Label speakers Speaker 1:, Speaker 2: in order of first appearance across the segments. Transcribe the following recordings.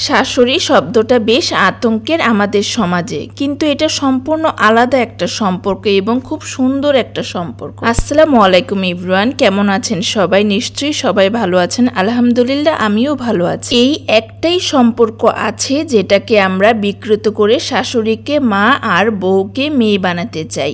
Speaker 1: শাশুড়ি শব্দটা বেশ আতঙ্কের আমাদের সমাজে, কিন্তু এটা সম্পূর্ণ আলাদা একটা সম্পর্ক এবং খুব সুন্দর একটা সম্পর্ক। আসসালামু আলাইকুম এভরিওয়ান, কেমন আছেন সবাই? নিশ্চয়ই সবাই ভালো আছেন। আলহামদুলিল্লাহ, আমিও ভালো আছি। এই একটাই সম্পর্ক আছে যেটাকে আমরা বিকৃত করে শাশুড়িকে মা আর বউকে মেয়ে বানাতে চাই,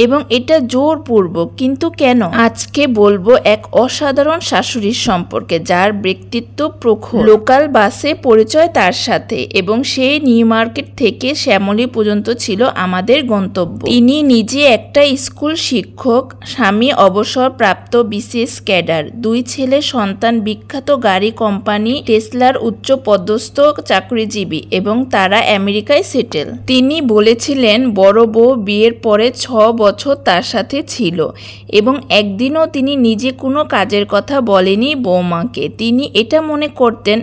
Speaker 1: এবং এটা জোরপূর্বক। কিন্তু কেন? আজকে বলবো এক অসাধারণ শাশুড়ির সম্পর্কে, যার ব্যক্তিত্ব প্রখর। লোকাল বাসে পরিচয় তার সাথে, এবং সে নিউ মার্কেট থেকে শ্যামলী পর্যন্ত ছিল আমাদের গন্তব্য। তিনি নিজে একটা স্কুল শিক্ষক, স্বামী অবসরপ্রাপ্ত বিশেষ ক্যাডার, 2 ছেলে সন্তান, বিখ্যাত গাড়ি কোম্পানি টেসলার উচ্চ পদস্থ চাকরিজীবী, এবং তারা আমেরিকায় সেটেল। তিনি বলেছিলেন বড় বউ বিয়ের পরে 6 বছর তার সাথে ছিল, এবং একদিনও তিনি নিজে কোনো কাজের কথা বলেনি বৌমাকে। তিনি এটা মনে করতেন,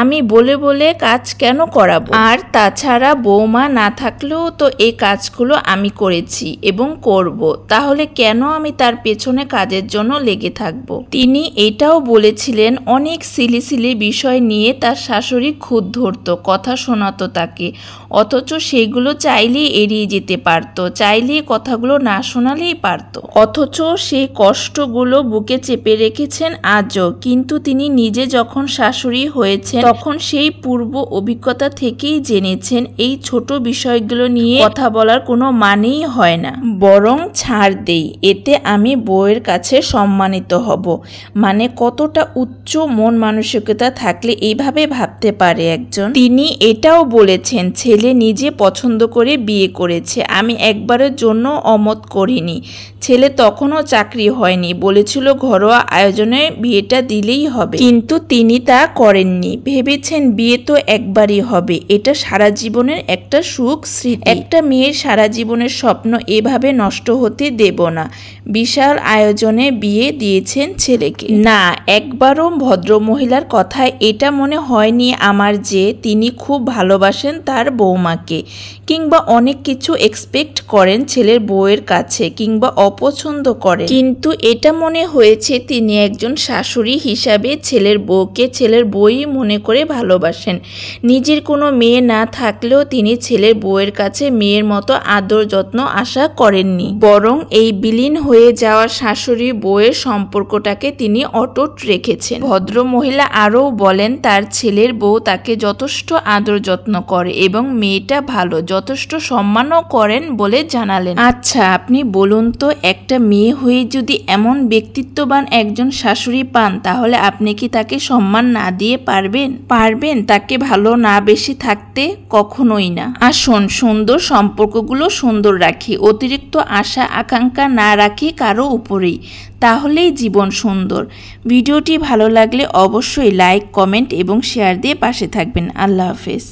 Speaker 1: আমি বলে বলে কাজ কেন করাবো, আর তাছাড়া বৌমা না থাকলেও তো এই কাজগুলো আমি করেছি এবং করব, তাহলে কেন আমি তার পেছনে কাজের জন্য লেগে থাকব। তিনি এটাও বলেছিলেন অনেক সিলি সিলি বিষয় নিয়ে তার শাশুড়ি খুঁত ধরত, কথা শোনাতো তাকে, অথচ সেগুলো চাইলেই এড়িয়ে যেতে পারত, চাইলেই কথাগুলো না শোনালেই পারত। অথচ সেই কষ্টগুলো বুকে চেপে রেখেছেন আজও। কিন্তু তিনি নিজে যখন শাশুড়ি হয়েছেন, তখন সেই পূর্ব অভিজ্ঞতা থেকেই জেনেছেন এই ছোট বিষয়গুলো নিয়ে কথা বলার কোনো মানেই হয় না, বরং ছাড় দেই, এতে আমি বউয়ের কাছে সম্মানিত হব। মানে কতটা উচ্চ মন মানসিকতা থাকলে এইভাবে ভাবতে পারে একজন। তিনি এটাও বলেছেন ছেলে নিজে পছন্দ করে বিয়ে করেছে, আমি একবারের জন্য অমত করিনি। ছেলে তখনও চাকরি হয়নি, বলেছিল ঘরোয়া আয়োজনে বিয়েটা দিলেই হবে, কিন্তু তিনি তা করেননি। ভেবেছেন বিয়ে তো একবারই হবে, এটা সারা জীবনের একটা সুখ স্মৃতি। একটা মেয়ের সারা জীবনের স্বপ্ন এভাবে নষ্ট হতে দেব না। বিশাল আয়োজনে বিয়ে দিয়েছেন ছেলেকে। না, একবারও ভদ্রমহিলার কথায় এটা মনে হয়নি আমার যে তিনি খুব ভালোবাসেন তার বৌমাকে, কিংবা অনেক কিছু এক্সপেক্ট করেন ছেলের বউয়ের কাছে, কিংবা অপছন্দ করেন। কিন্তু এটা মনে হয়েছে তিনি একজন শাশুড়ি হিসাবে ছেলের বউকে ছেলের বউই মনে করে ভালোবাসেন। নিজের কোনো মেয়ে না থাকলেও তিনি ছেলের বউয়ের কাছে মেয়ের মতো আদর যত্ন আশা করেননি, বরং এই বিলীন হয়ে যাওয়া শাশুড়ি বউয়ের সম্পর্কটাকে তিনি অটুট রেখেছেন। ভদ্র মহিলা আরও বলেন তার ছেলের বউ তাকে যথেষ্ট আদর যত্ন করে, এবং মেয়েটা ভালো, যথেষ্ট সম্মানও করেন বলে জানালেন। আচ্ছা, আপনি বলুন তো, একটা মেয়ে হয়ে যদি এমন ব্যক্তিত্ববান একজন শাশুড়ি পান, তাহলে আপনি কি তাকে সম্মান না দিয়ে পারবেন তাকে ভালো না বেশি থাকতে? কখনোই না। আসুন সুন্দর সম্পর্কগুলো সুন্দর রাখি, অতিরিক্ত আশা আকাঙ্ক্ষা না রাখি কারো উপরেই, তাহলেই জীবন সুন্দর। ভিডিওটি ভালো লাগলে অবশ্যই লাইক, কমেন্ট এবং শেয়ার দিয়ে পাশে থাকবেন। আল্লাহ হাফেজ।